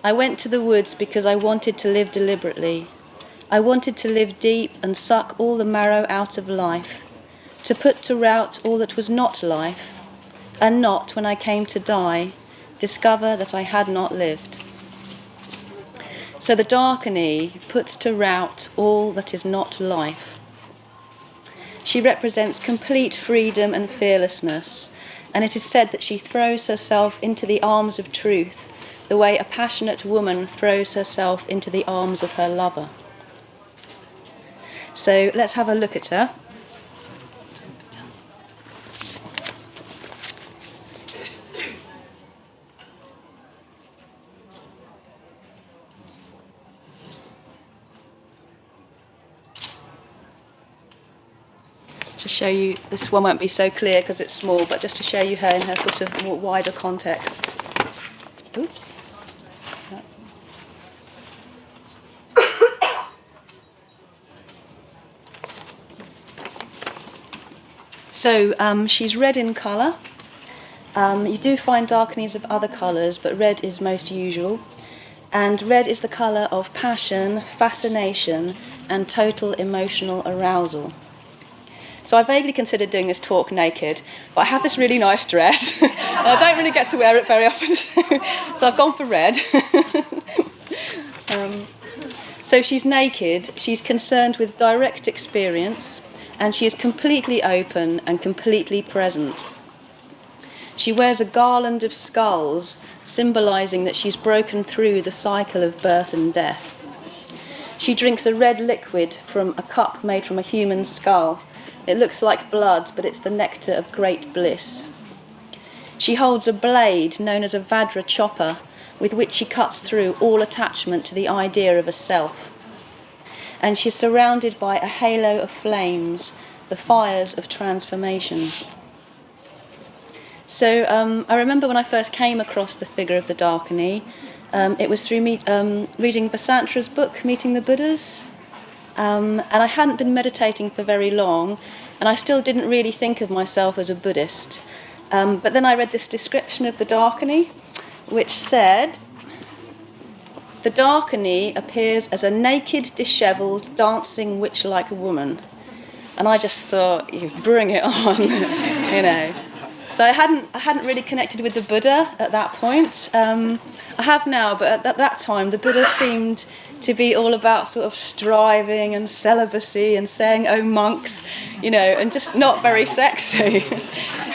I went to the woods because I wanted to live deliberately. I wanted to live deep and suck all the marrow out of life, to put to rout all that was not life, and not, when I came to die, discover that I had not lived. So the Darkening puts to rout all that is not life. She represents complete freedom and fearlessness, and it is said that she throws herself into the arms of truth the way a passionate woman throws herself into the arms of her lover. So let's have a look at her. To show you, this one won't be so clear because it's small, but just to show you her in her sort of more wider context. Oops. So she's red in colour. You do find Darkenings of other colours, but red is most usual. And red is the colour of passion, fascination, and total emotional arousal. So I vaguely considered doing this talk naked, but I have this really nice dress, and I don't really get to wear it very often, so I've gone for red. So she's naked, she's concerned with direct experience, and she is completely open and completely present. She wears a garland of skulls, symbolising that she's broken through the cycle of birth and death. She drinks a red liquid from a cup made from a human skull. It looks like blood, but it's the nectar of great bliss. She holds a blade known as a Vajra chopper, with which she cuts through all attachment to the idea of a self. And she's surrounded by a halo of flames, the fires of transformation. So I remember when I first came across the figure of the Darkening, it was through reading Basantra's book, Meeting the Buddhas. And I hadn't been meditating for very long, and I still didn't really think of myself as a Buddhist. But then I read this description of the Darkening, which said, "The Darkening appears as a naked, dishevelled, dancing witch-like woman." And I just thought, you bring it on, you know. So I hadn't really connected with the Buddha at that point. I have now, but at that time, the Buddha seemed to be all about sort of striving and celibacy and saying, "Oh, monks," you know, and just not very sexy,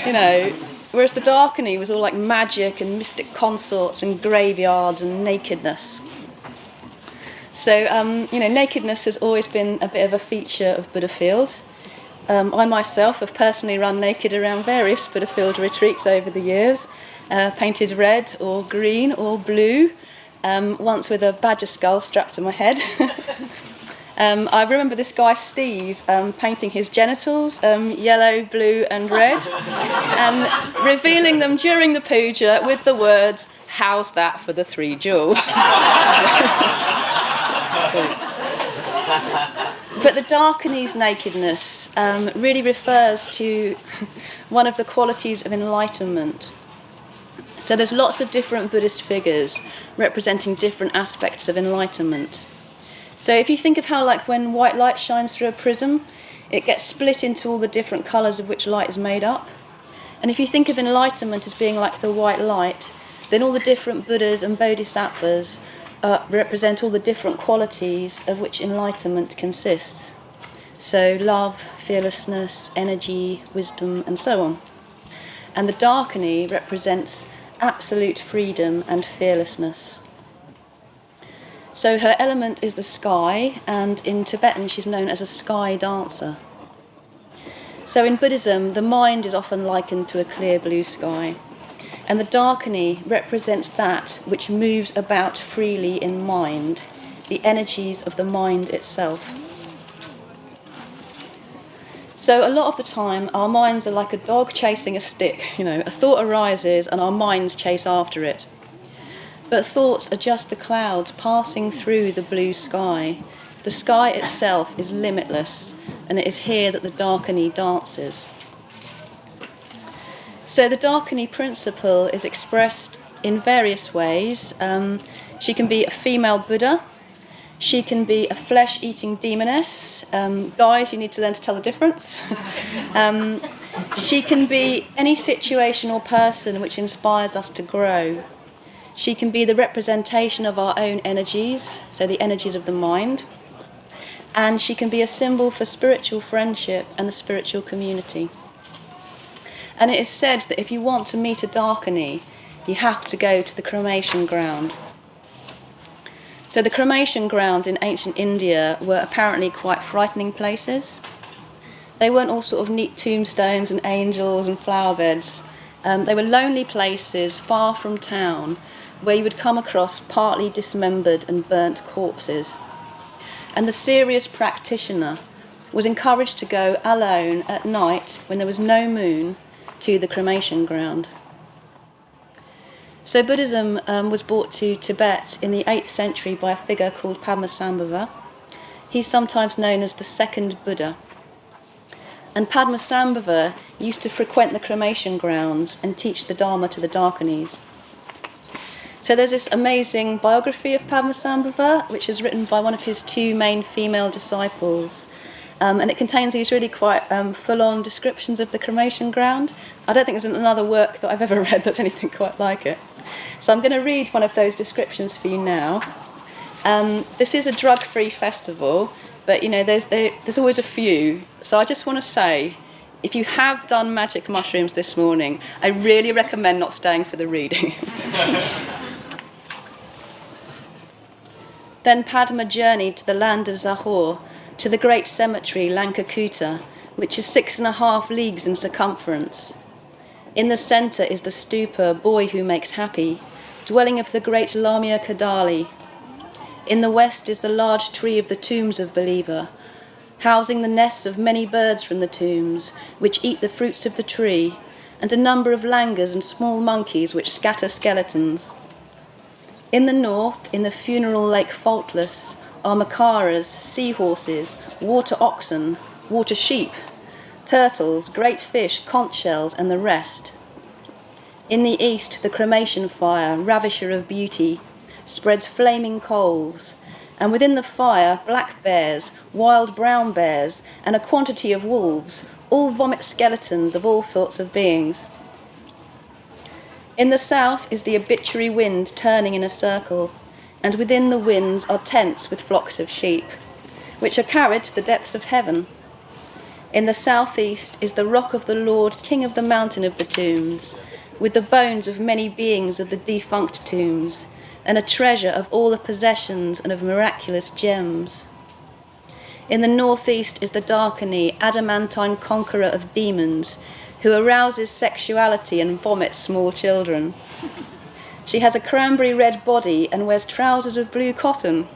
you know. Whereas the Darkening was all like magic and mystic consorts and graveyards and nakedness. So, you know, nakedness has always been a bit of a feature of Buddhafield. I myself have personally run naked around various Buddhafield retreats over the years, painted red or green or blue, once with a badger skull strapped to my head. I remember this guy Steve painting his genitals yellow, blue and red, and revealing them during the puja with the words, "How's that for the 3 jewels?" But the Darkening's nakedness really refers to one of the qualities of enlightenment. So there's lots of different Buddhist figures representing different aspects of enlightenment. So if you think of how, like, when white light shines through a prism, it gets split into all the different colours of which light is made up. And if you think of enlightenment as being like the white light, then all the different Buddhas and Bodhisattvas represent all the different qualities of which enlightenment consists. So love, fearlessness, energy, wisdom, and so on. And the Darkening represents absolute freedom and fearlessness. So her element is the sky, and in Tibetan she's known as a sky dancer. So in Buddhism, the mind is often likened to a clear blue sky, and the Darkening represents that which moves about freely in mind, the energies of the mind itself. So a lot of the time, our minds are like a dog chasing a stick. You know, a thought arises and our minds chase after it. But thoughts are just the clouds passing through the blue sky. The sky itself is limitless, and it is here that the Darkening dances. So the Darkening Principle is expressed in various ways. She can be a female Buddha. She can be a flesh-eating demoness. Guys, you need to learn to tell the difference. She can be any situation or person which inspires us to grow. She can be the representation of our own energies, so the energies of the mind. And she can be a symbol for spiritual friendship and the spiritual community. And it is said that if you want to meet a Darkini, you have to go to the cremation ground. So the cremation grounds in ancient India were apparently quite frightening places. They weren't all sort of neat tombstones and angels and flower beds. They were lonely places far from town where you would come across partly dismembered and burnt corpses. And the serious practitioner was encouraged to go alone at night when there was no moon to the cremation ground. So Buddhism was brought to Tibet in the 8th century by a figure called Padmasambhava. He's sometimes known as the second Buddha. And Padmasambhava used to frequent the cremation grounds and teach the Dharma to the Darkinis. So there's this amazing biography of Padmasambhava, which is written by one of his 2 main female disciples. And it contains these really quite full-on descriptions of the cremation ground. I don't think there's another work that I've ever read that's anything quite like it. So I'm going to read one of those descriptions for you now. This is a drug-free festival, but there's always a few. So I just want to say, if you have done magic mushrooms this morning, I really recommend not staying for the reading. Then Padma journeyed to the land of Zahor, to the great cemetery Lankakuta, which is 6.5 leagues in circumference. In the centre is the stupa, boy who makes happy, dwelling of the great Lamia Kadali. In the west is the large tree of the tombs of believer, housing the nests of many birds from the tombs, which eat the fruits of the tree, and a number of langurs and small monkeys which scatter skeletons. In the north, in the funeral lake Faultless, are makaras, seahorses, water oxen, water sheep, turtles, great fish, conch shells, and the rest. In the east, the cremation fire, ravisher of beauty, spreads flaming coals, and within the fire, black bears, wild brown bears, and a quantity of wolves, all vomit skeletons of all sorts of beings. In the south is the obituary wind turning in a circle, and within the winds are tents with flocks of sheep, which are carried to the depths of heaven. In the southeast is the rock of the Lord, king of the mountain of the tombs, with the bones of many beings of the defunct tombs, and a treasure of all the possessions and of miraculous gems. In the northeast is the Darkini, adamantine conqueror of demons, who arouses sexuality and vomits small children. She has a cranberry red body and wears trousers of blue cotton.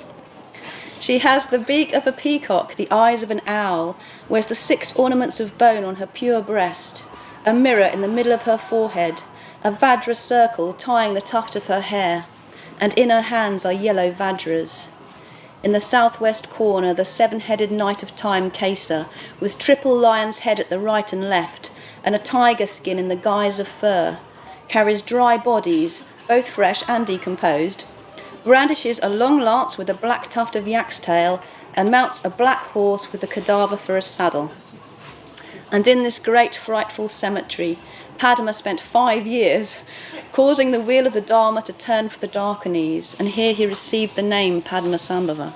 She has the beak of a peacock, the eyes of an owl, wears the 6 ornaments of bone on her pure breast, a mirror in the middle of her forehead, a vajra circle tying the tuft of her hair, and in her hands are yellow vajras. In the southwest corner, the 7-headed Knight of Time Kesa, with triple lion's head at the right and left, and a tiger skin in the guise of fur, carries dry bodies, both fresh and decomposed, brandishes a long lance with a black tuft of yak's tail, and mounts a black horse with a cadaver for a saddle. And in this great frightful cemetery, Padma spent 5 years, causing the wheel of the Dharma to turn for the Darkinis, and here he received the name Padmasambhava.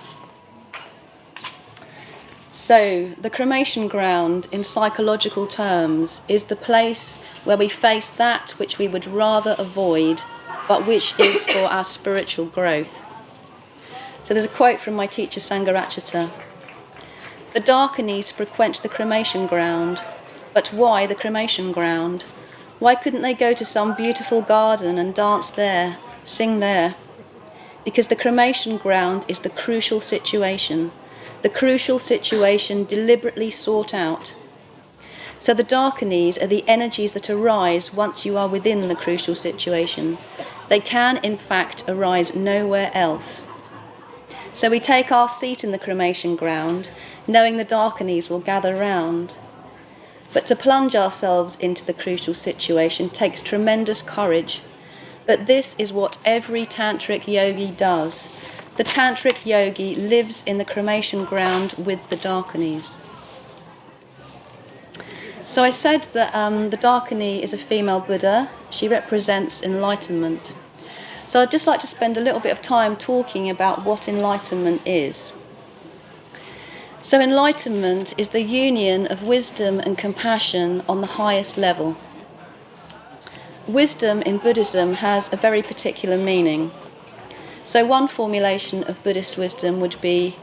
So, the cremation ground, in psychological terms, is the place where we face that which we would rather avoid, but which is for our spiritual growth. So there's a quote from my teacher Sahajatara. The Darkinis frequent the cremation ground, but why the cremation ground? Why couldn't they go to some beautiful garden and dance there, sing there? Because the cremation ground is the crucial situation deliberately sought out. So the Darkinis are the energies that arise once you are within the crucial situation. They can, in fact, arise nowhere else. So we take our seat in the cremation ground, knowing the Darkinis will gather round. But to plunge ourselves into the crucial situation takes tremendous courage. But this is what every tantric yogi does. The tantric yogi lives in the cremation ground with the Darkinis. So I said that the Darkini is a female Buddha. She represents enlightenment. So I'd just like to spend a little bit of time talking about what enlightenment is. So enlightenment is the union of wisdom and compassion on the highest level. Wisdom in Buddhism has a very particular meaning. So one formulation of Buddhist wisdom would be,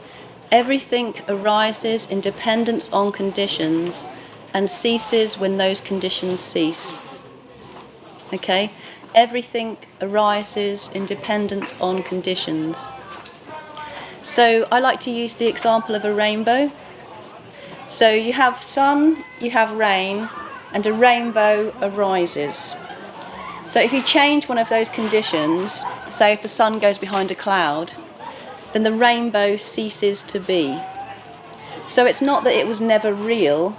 everything arises in dependence on conditions and ceases when those conditions cease. Okay? Everything arises in dependence on conditions. So I like to use the example of a rainbow. So you have sun, you have rain, and a rainbow arises. So if you change one of those conditions, say if the sun goes behind a cloud, then the rainbow ceases to be. So it's not that it was never real,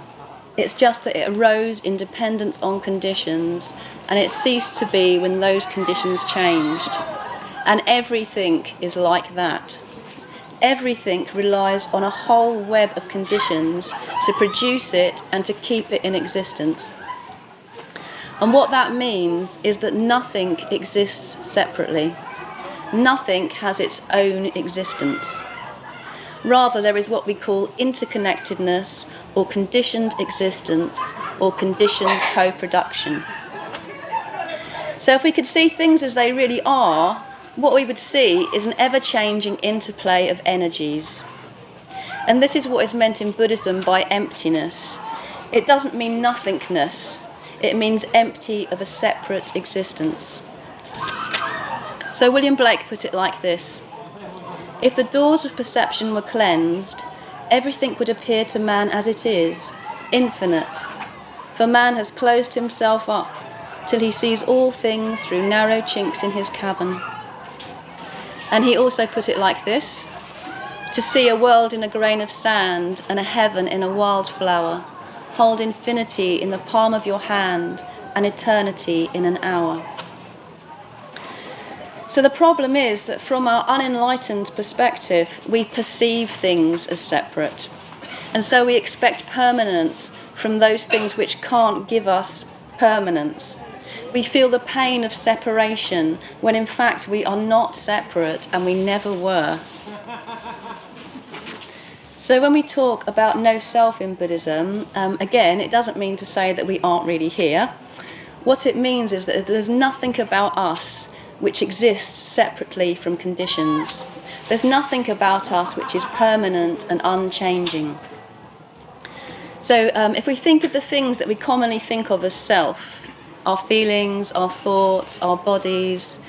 it's just that it arose in dependence on conditions, and it ceased to be when those conditions changed. And everything is like that. Everything relies on a whole web of conditions to produce it and to keep it in existence. And what that means is that nothing exists separately. Nothing has its own existence. Rather, there is what we call interconnectedness or conditioned existence or conditioned co-production. So if we could see things as they really are, what we would see is an ever-changing interplay of energies. And this is what is meant in Buddhism by emptiness. It doesn't mean nothingness. It means empty of a separate existence. So William Blake put it like this: if the doors of perception were cleansed, everything would appear to man as it is, infinite. For man has closed himself up till he sees all things through narrow chinks in his cavern. And he also put it like this: to see a world in a grain of sand and a heaven in a wildflower, hold infinity in the palm of your hand and eternity in an hour. So the problem is that from our unenlightened perspective, we perceive things as separate. And so we expect permanence from those things which can't give us permanence. We feel the pain of separation when in fact we are not separate and we never were. So when we talk about no self in Buddhism, again, it doesn't mean to say that we aren't really here. What it means is that there's nothing about us which exists separately from conditions. There's nothing about us which is permanent and unchanging. So if we think of the things that we commonly think of as self, our feelings, our thoughts, our bodies,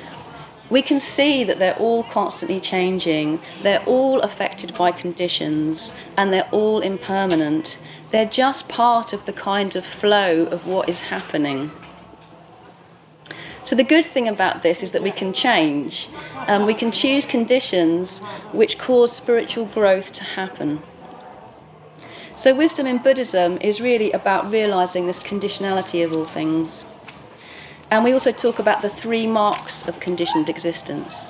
we can see that they're all constantly changing, they're all affected by conditions, and they're all impermanent. They're just part of the kind of flow of what is happening. So the good thing about this is that we can change. We can choose conditions which cause spiritual growth to happen. So wisdom in Buddhism is really about realising this conditionality of all things. And we also talk about the 3 marks of conditioned existence.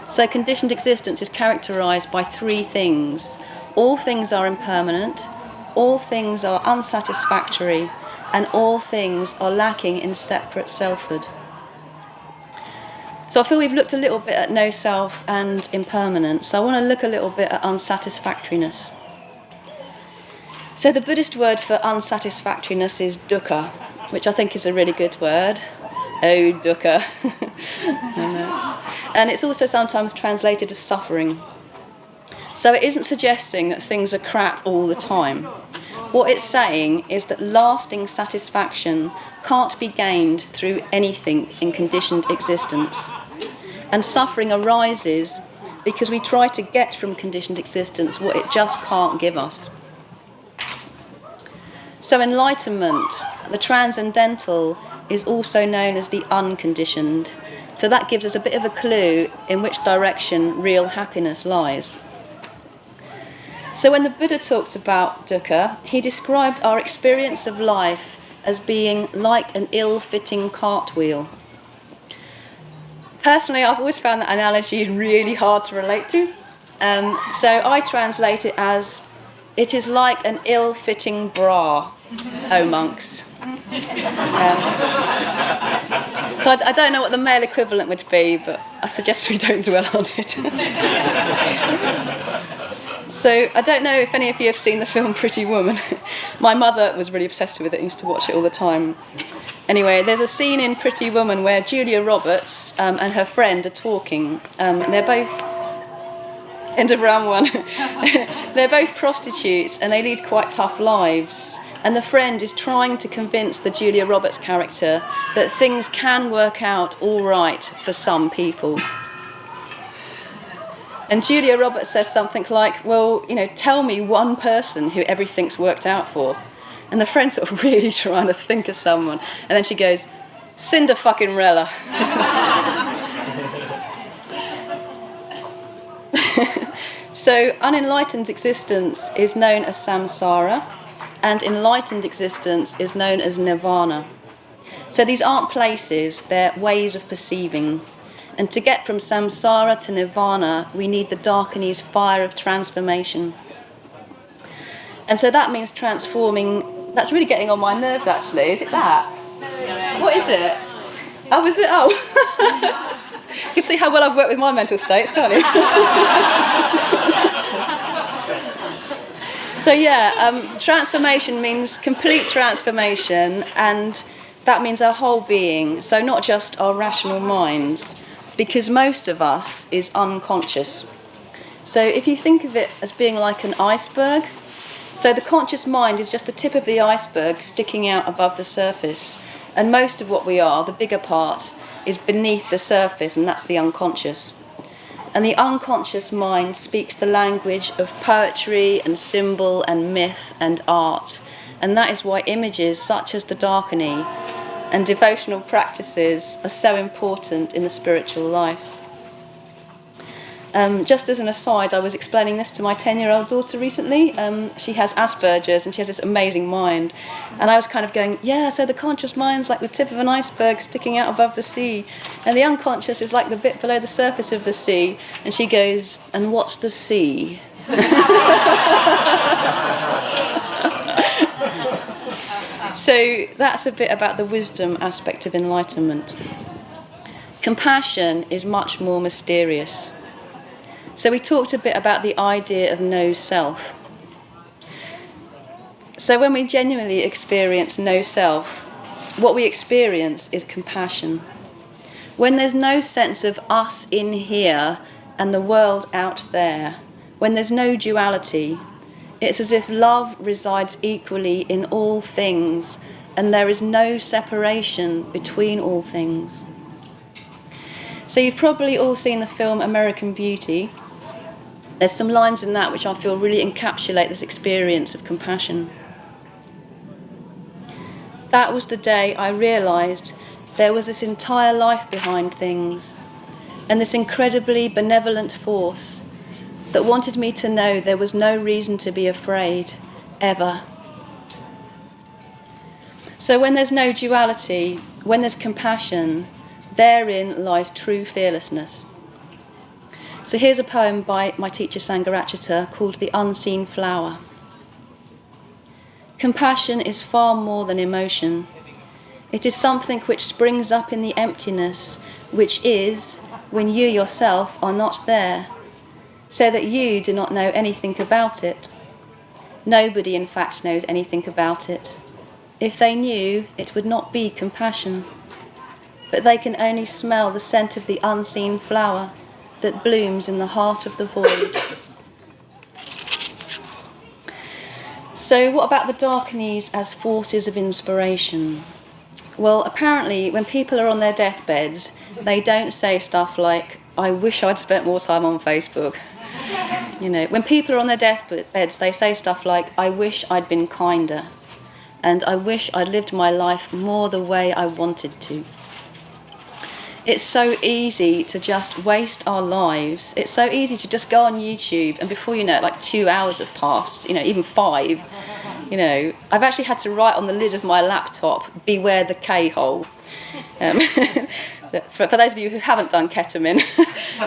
So conditioned existence is characterised by 3 things. All things are impermanent, all things are unsatisfactory, and all things are lacking in separate selfhood. So I feel we've looked a little bit at no self and impermanence. So I want to look a little bit at unsatisfactoriness. So the Buddhist word for unsatisfactoriness is dukkha, which I think is a really good word. Oh, dukkha. And it's also sometimes translated as suffering. So it isn't suggesting that things are crap all the time. What it's saying is that lasting satisfaction can't be gained through anything in conditioned existence. And suffering arises because we try to get from conditioned existence what it just can't give us. So enlightenment, the transcendental, is also known as the unconditioned. So that gives us a bit of a clue in which direction real happiness lies. So when the Buddha talked about dukkha, he described our experience of life as being like an ill-fitting cartwheel. Personally, I've always found that analogy really hard to relate to. So I translate it as, it is like an ill-fitting bra, O monks. So I don't know what the male equivalent would be, but I suggest we don't dwell on it. So I don't know if any of you have seen the film Pretty Woman. My mother was really obsessed with it and used to watch it all the time. Anyway, there's a scene in Pretty Woman where Julia Roberts and her friend are talking. They're both... End of round one. They're both prostitutes and they lead quite tough lives. And the friend is trying to convince the Julia Roberts character that things can work out all right for some people. And Julia Roberts says something like, well, tell me one person who everything's worked out for. And the friend's sort of really trying to think of someone. And then she goes, Cinder-fucking-rella. So unenlightened existence is known as samsara, and enlightened existence is known as nirvana. So these aren't places, they're ways of perceiving. And to get from samsara to nirvana, we need the Darkening fire of transformation. And so that means transforming. That's really getting on my nerves, actually. Is it that? What is it? Oh, is it? Oh. You can see how well I've worked with my mental states, can't you? So transformation means complete transformation, and that means our whole being, so not just our rational minds, because most of us is unconscious. So if you think of it as being like an iceberg, so the conscious mind is just the tip of the iceberg sticking out above the surface, and most of what we are, the bigger part, is beneath the surface, and that's the unconscious. And the unconscious mind speaks the language of poetry and symbol and myth and art. And that is why images such as the Darkening and devotional practices are so important in the spiritual life. Just as an aside, I was explaining this to my 10-year-old daughter recently. She has Asperger's and she has this amazing mind. And I was kind of going, so the conscious mind's like the tip of an iceberg sticking out above the sea. And the unconscious is like the bit below the surface of the sea. And she goes, and what's the sea? So that's a bit about the wisdom aspect of enlightenment. Compassion is much more mysterious. So we talked a bit about the idea of no self. So when we genuinely experience no self, what we experience is compassion. When there's no sense of us in here and the world out there, when there's no duality, it's as if love resides equally in all things and there is no separation between all things. So you've probably all seen the film American Beauty. There's some lines in that which I feel really encapsulate this experience of compassion. That was the day I realised there was this entire life behind things, and this incredibly benevolent force that wanted me to know there was no reason to be afraid, ever. So when there's no duality, when there's compassion, therein lies true fearlessness. So here's a poem by my teacher Sahajatara called The Unseen Flower. Compassion is far more than emotion. It is something which springs up in the emptiness, which is when you yourself are not there, so that you do not know anything about it. Nobody, in fact, knows anything about it. If they knew, it would not be compassion. But they can only smell the scent of the unseen flower that blooms in the heart of the void. So what about the Darkenings as forces of inspiration? Well, apparently when people are on their deathbeds, they don't say stuff like, I wish I'd spent more time on Facebook. When people are on their deathbeds, they say stuff like, I wish I'd been kinder, and I wish I'd lived my life more the way I wanted to. It's so easy to just waste our lives. It's so easy to just go on YouTube and before you know it, 2 hours have passed, even 5. I've actually had to write on the lid of my laptop, beware the K-hole. For those of you who haven't done ketamine,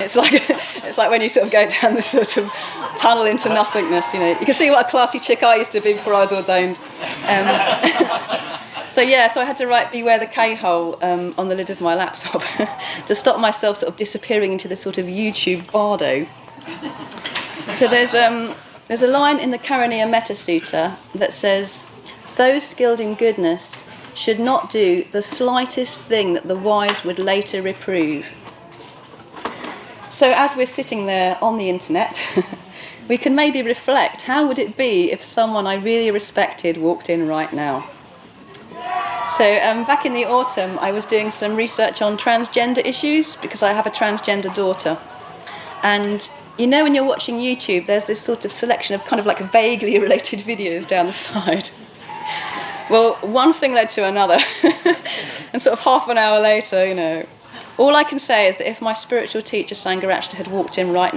it's like when you sort of go down this sort of tunnel into nothingness. You know, you can see what a classy chick I used to be before I was ordained. So I had to write "Beware the K-hole" on the lid of my laptop to stop myself sort of disappearing into this sort of YouTube bardo. So there's a line in the Karaniya Metta Sutta that says, "Those skilled in goodness should not do the slightest thing that the wise would later reprove." So as we're sitting there on the internet, we can maybe reflect, how would it be if someone I really respected walked in right now? So back in the autumn, I was doing some research on transgender issues because I have a transgender daughter. And you know, when you're watching YouTube, there's this sort of selection of kind of like vaguely related videos down the side. Well, one thing led to another. And sort of half an hour later, you know, all I can say is that if my spiritual teacher, Sangharakshita, had walked in right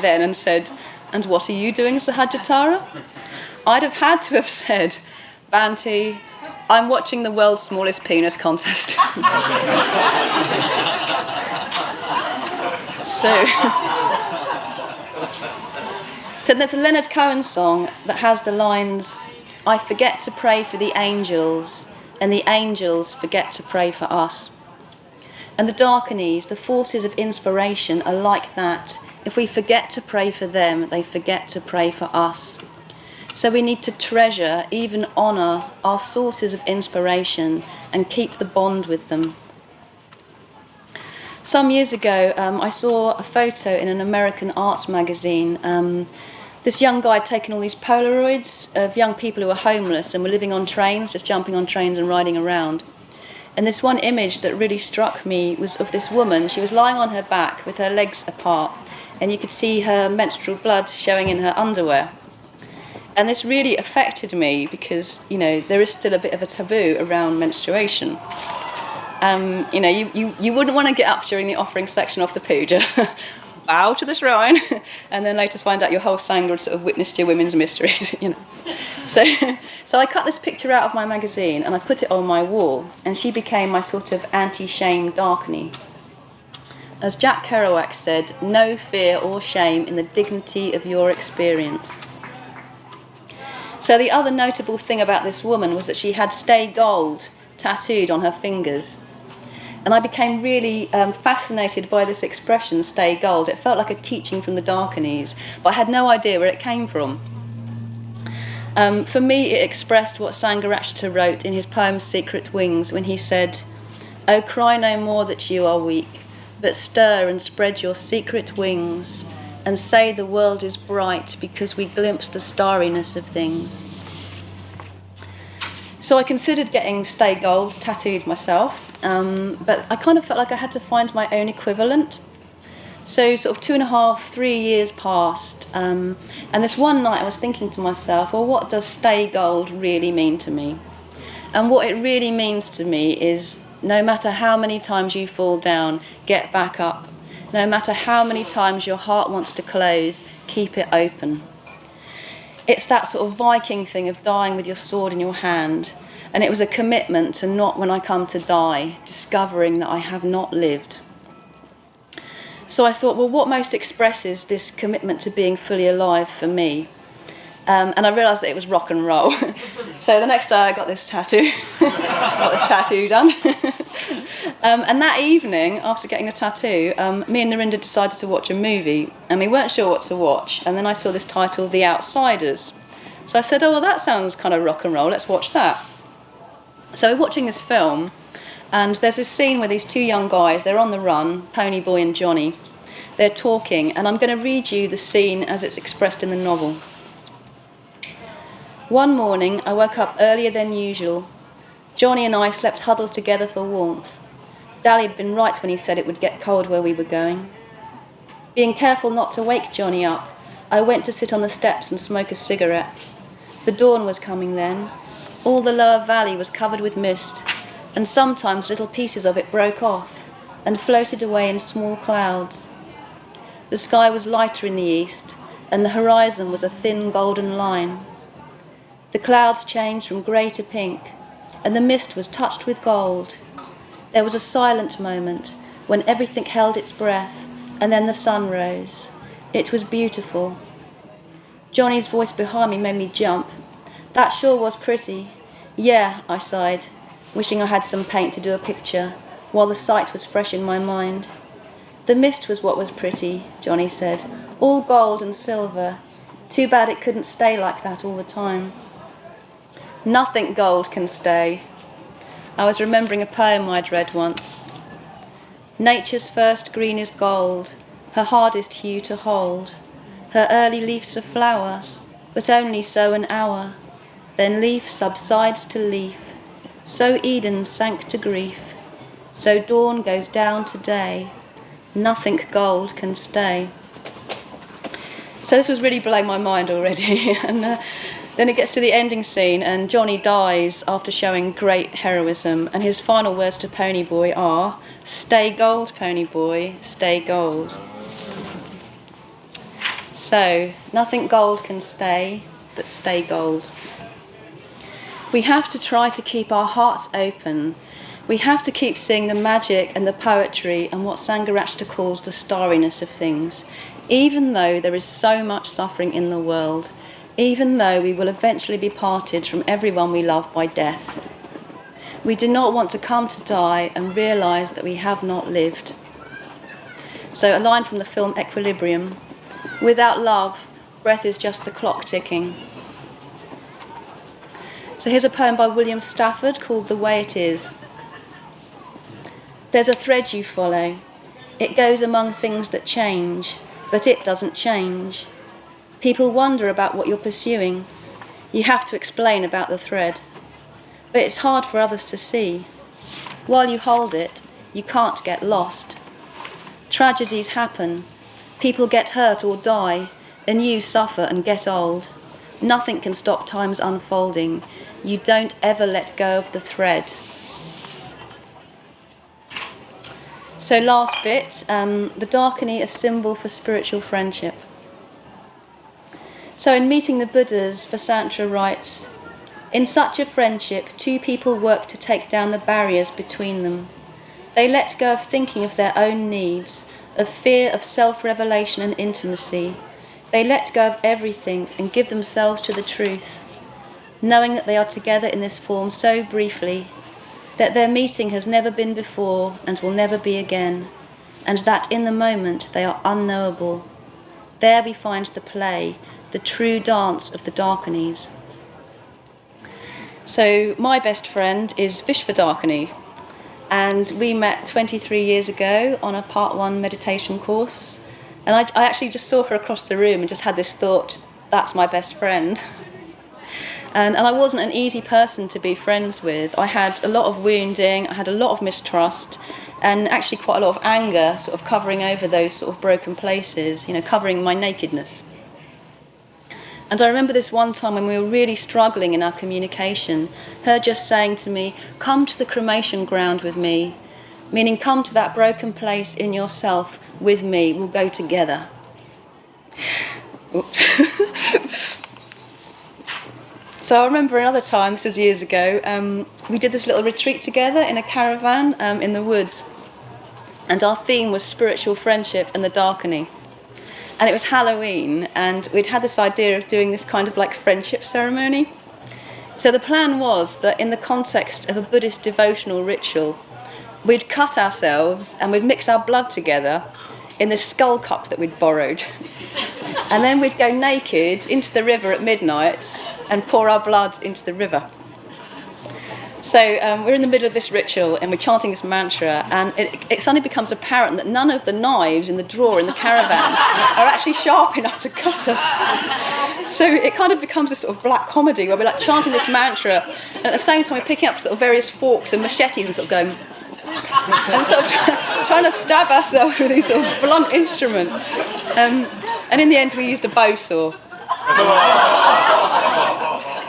then and said, "And what are you doing, Sahajatara?" I'd have had to have said, "Bhante, I'm watching the world's smallest penis contest." So there's a Leonard Cohen song that has the lines, "I forget to pray for the angels, and the angels forget to pray for us." And the Darkening, the forces of inspiration, are like that. If we forget to pray for them, they forget to pray for us. So we need to treasure, even honour, our sources of inspiration and keep the bond with them. Some years ago, I saw a photo in an American arts magazine. This young guy had taken all these Polaroids of young people who were homeless and were living on trains, just jumping on trains and riding around. And this one image that really struck me was of this woman. She was lying on her back with her legs apart, and you could see her menstrual blood showing in her underwear. And this really affected me because, you know, there is still a bit of a taboo around menstruation. You know, you wouldn't want to get up during the offering section of the puja, bow to the shrine, and then later find out your whole sangha had sort of witnessed your women's mysteries, you know. So I cut this picture out of my magazine and I put it on my wall, and she became my sort of anti-shame darkening. As Jack Kerouac said, "No fear or shame in the dignity of your experience." So the other notable thing about this woman was that she had "Stay Gold" tattooed on her fingers. And I became really fascinated by this expression, "Stay Gold." It felt like a teaching from the Darkening, but I had no idea where it came from. For me, it expressed what Sangharakshita wrote in his poem Secret Wings when he said, "Oh, cry no more that you are weak, but stir and spread your secret wings, and say the world is bright because we glimpse the starriness of things." So I considered getting "Stay Gold" tattooed myself, but I kind of felt like I had to find my own equivalent. So sort of 2.5, 3 years passed, and this one night I was thinking to myself, well, what does "Stay Gold" really mean to me? And what it really means to me is no matter how many times you fall down, get back up. No matter how many times your heart wants to close, keep it open. It's that sort of Viking thing of dying with your sword in your hand. And it was a commitment to not, when I come to die, discovering that I have not lived. So I thought, well, what most expresses this commitment to being fully alive for me? And I realised that it was rock and roll. So the next day I got this tattoo. Got this tattoo done. And that evening, after getting the tattoo, me and Narinda decided to watch a movie. And we weren't sure what to watch. And then I saw this title, The Outsiders. So I said, oh, well, that sounds kind of rock and roll. Let's watch that. So we're watching this film. And there's this scene where these two young guys, they're on the run, Pony Boy and Johnny. They're talking. And I'm going to read you the scene as it's expressed in the novel. One morning, I woke up earlier than usual. Johnny and I slept huddled together for warmth. Dally had been right when he said it would get cold where we were going. Being careful not to wake Johnny up, I went to sit on the steps and smoke a cigarette. The dawn was coming then. All the lower valley was covered with mist, and sometimes little pieces of it broke off and floated away in small clouds. The sky was lighter in the east, and the horizon was a thin golden line. The clouds changed from grey to pink, and the mist was touched with gold. There was a silent moment when everything held its breath, and then the sun rose. It was beautiful. Johnny's voice behind me made me jump. That sure was pretty. Yeah, I sighed, wishing I had some paint to do a picture, while the sight was fresh in my mind. The mist was what was pretty, Johnny said, all gold and silver. Too bad it couldn't stay like that all the time. Nothing gold can stay. I was remembering a poem I'd read once. Nature's first green is gold, her hardest hue to hold. Her early leaf's a flower, but only so an hour. Then leaf subsides to leaf. So Eden sank to grief. So dawn goes down to day. Nothing gold can stay. So this was really blowing my mind already. And then it gets to the ending scene, and Johnny dies after showing great heroism. And his final words to Ponyboy are, "Stay gold, Ponyboy, stay gold." So, nothing gold can stay, but stay gold. We have to try to keep our hearts open. We have to keep seeing the magic and the poetry and what Sangharakshita calls the starriness of things, even though there is so much suffering in the world, even though we will eventually be parted from everyone we love by death. We do not want to come to die and realise that we have not lived. So a line from the film Equilibrium, "Without love, breath is just the clock ticking." So here's a poem by William Stafford called The Way It Is. There's a thread you follow. It goes among things that change, but it doesn't change. People wonder about what you're pursuing. You have to explain about the thread. But it's hard for others to see. While you hold it, you can't get lost. Tragedies happen. People get hurt or die, and you suffer and get old. Nothing can stop time's unfolding. You don't ever let go of the thread. So last bit, the Darkening, a symbol for spiritual friendship. So in Meeting the Buddhas, Vasantara writes, "In such a friendship, two people work to take down the barriers between them. They let go of thinking of their own needs, of fear of self-revelation and intimacy. They let go of everything and give themselves to the truth, knowing that they are together in this form so briefly, that their meeting has never been before and will never be again, and that in the moment they are unknowable. There we find the play, the true dance of the Darkenings." So my best friend is Vishvadarkini, and we met 23 years ago on a Part 1 meditation course, and I actually just saw her across the room and just had this thought, that's my best friend. And I wasn't an easy person to be friends with. I had a lot of wounding, I had a lot of mistrust, and actually quite a lot of anger, sort of covering over those sort of broken places, covering my nakedness. And I remember this one time when we were really struggling in our communication, her just saying to me, "Come to the cremation ground with me," meaning come to that broken place in yourself with me, we'll go together. Oops. So I remember another time, this was years ago, we did this little retreat together in a caravan in the woods. And our theme was spiritual friendship and the Darkening. And it was Halloween, and we'd had this idea of doing this kind of like friendship ceremony. So the plan was that in the context of a Buddhist devotional ritual, we'd cut ourselves and we'd mix our blood together in this skull cup that we'd borrowed. And then we'd go naked into the river at midnight and pour our blood into the river. So we're in the middle of this ritual and we're chanting this mantra, and it suddenly becomes apparent that none of the knives in the drawer in the caravan are actually sharp enough to cut us. So it kind of becomes this sort of black comedy where we're like chanting this mantra, and at the same time we're picking up sort of various forks and machetes and sort of going and sort of trying to stab ourselves with these sort of blunt instruments. And in the end we used a bow saw.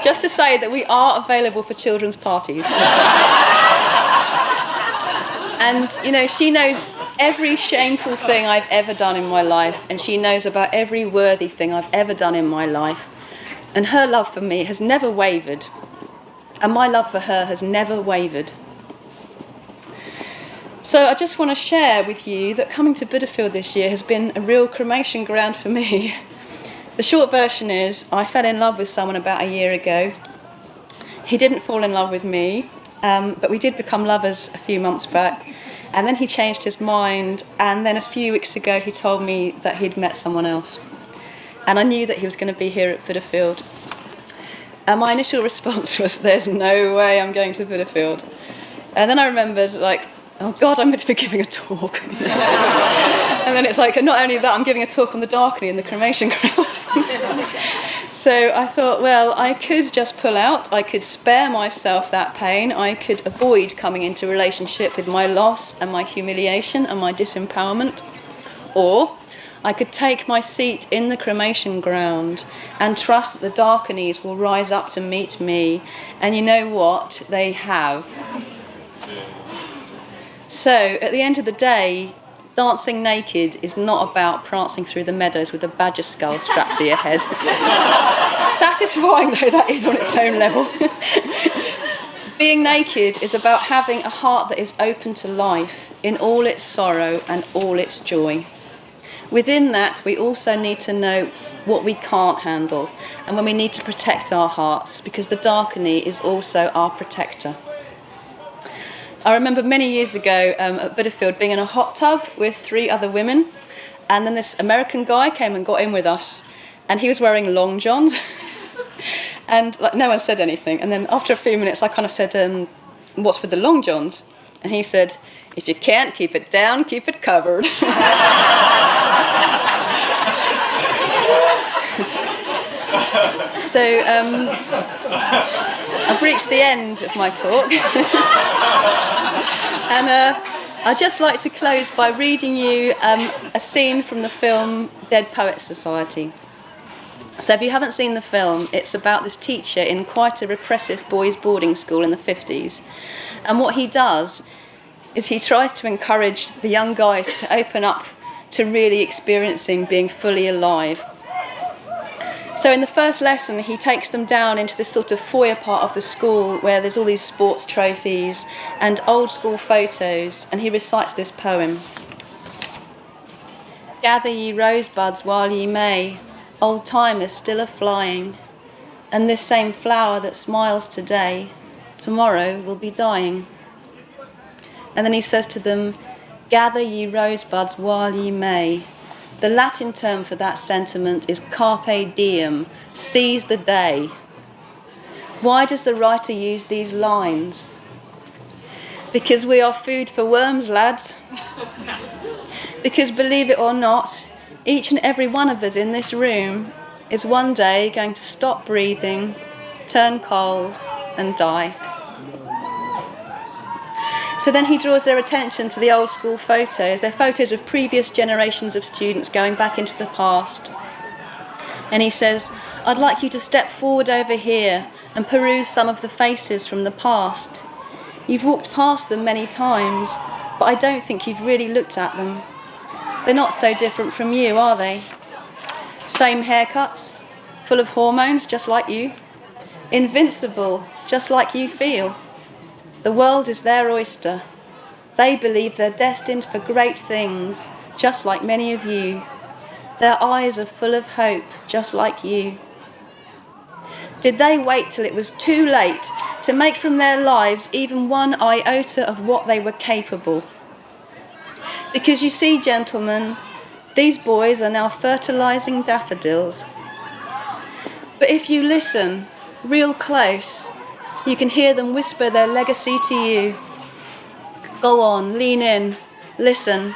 Just to say that we are available for children's parties. And, she knows every shameful thing I've ever done in my life, and she knows about every worthy thing I've ever done in my life. And her love for me has never wavered, and my love for her has never wavered. So I just want to share with you that coming to Buddhafield this year has been a real cremation ground for me. The short version is I fell in love with someone about a year ago. He didn't fall in love with me, but we did become lovers a few months back. And then he changed his mind, and then a few weeks ago he told me that he'd met someone else. And I knew that he was going to be here at Buddhafield. And my initial response was, there's no way I'm going to Buddhafield. And then I remembered, oh God, I'm meant to be giving a talk. And then it's not only that, I'm giving a talk on the Darkening in the cremation ground. So I thought, well, I could just pull out. I could spare myself that pain. I could avoid coming into relationship with my loss and my humiliation and my disempowerment. Or I could take my seat in the cremation ground and trust that the Darkenings will rise up to meet me. And you know what? They have. So, at the end of the day, dancing naked is not about prancing through the meadows with a badger skull strapped to your head. Satisfying though that is on its own level. Being naked is about having a heart that is open to life in all its sorrow and all its joy. Within that, we also need to know what we can't handle and when we need to protect our hearts, because the Darkening is also our protector. I remember many years ago at Buddhafield being in a hot tub with 3 other women, and then this American guy came and got in with us, and he was wearing long johns, and no one said anything. And then after a few minutes, I kind of said, "What's with the long johns?" And he said, "If you can't keep it down, keep it covered." So I've reached the end of my talk. And I'd just like to close by reading you a scene from the film Dead Poets Society. So if you haven't seen the film, it's about this teacher in quite a repressive boys' boarding school in the 50s. And what he does is he tries to encourage the young guys to open up to really experiencing being fully alive. So in the first lesson, he takes them down into this sort of foyer part of the school where there's all these sports trophies and old school photos, and he recites this poem. Gather ye rosebuds while ye may, old time is still a-flying, and this same flower that smiles today, tomorrow will be dying. And then he says to them, gather ye rosebuds while ye may. The Latin term for that sentiment is carpe diem, seize the day. Why does the writer use these lines? Because we are food for worms, lads. Because believe it or not, each and every one of us in this room is one day going to stop breathing, turn cold, and die. So then he draws their attention to the old school photos. They're photos of previous generations of students going back into the past. And he says, I'd like you to step forward over here and peruse some of the faces from the past. You've walked past them many times, but I don't think you've really looked at them. They're not so different from you, are they? Same haircuts, full of hormones just like you. Invincible, just like you feel. The world is their oyster. They believe they're destined for great things, just like many of you. Their eyes are full of hope, just like you. Did they wait till it was too late to make from their lives even one iota of what they were capable? Because you see, gentlemen, these boys are now fertilizing daffodils. But if you listen real close, you can hear them whisper their legacy to you. Go on, lean in, listen.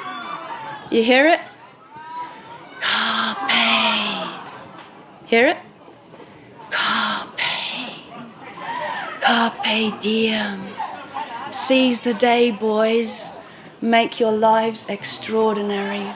You hear it? Carpe. Hear it? Carpe. Carpe diem. Seize the day, boys. Make your lives extraordinary.